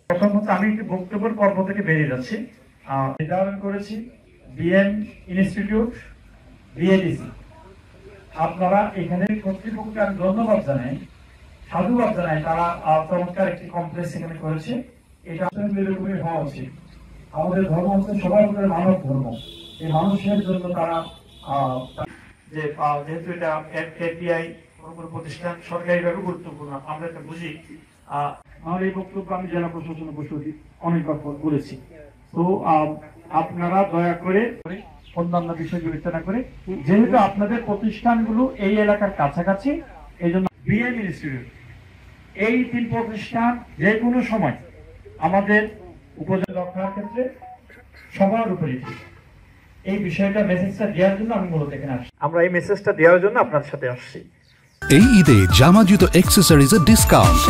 প্রথমত আমি একটি বক্তব্যের পর্ব থেকে বেরিয়ে যাচ্ছি। নির্ধারণ করেছি বিএম ইনস্টিটিউট বিএডিসি। আপনারা এখানে কর্তৃপক্ষকে আমি ধন্যবাদ জানাই, সাধুবাদ জানাই, তারা চমৎকার একটি কমপ্লেক্স এখানে করেছে। এটা এরকমই হওয়া উচিত। আমাদের ধর্ম হচ্ছে সবার উপরে মানব ধর্ম। এই মানুষের জন্য তারা যেহেতু এটা এফটিআই প্রতিষ্ঠান সরকারিভাবে গুরুত্বপূর্ণ, আমরা এটা বুঝি। আমার এই বক্তব্য আমি জেলা প্রশাসন পরিষদ অনেকবার বলেছি। তো আপনারা দয়া করে অন্যান্য বিষয় বিবেচনা করে, যেহেতু আপনাদের প্রতিষ্ঠানগুলো এই এলাকার কাছাকাছি, এই জন্য বিএম ইনস্টিটিউট এই 3 প্রতিষ্ঠান যে কোনো সময় আমাদের উপজেলা রক্ষার ক্ষেত্রে সবার উপরে এই বিষয়টা মেসেজটা দেওয়ার জন্য আমি মূলত এখানে আসছি। আমরা এই মেসেজটা দেওয়ার জন্য আপনার সাথে আসছি। এই ঈদে জামা জুতো অ্যাক্সেসরিজের ডিসকাউন্ট।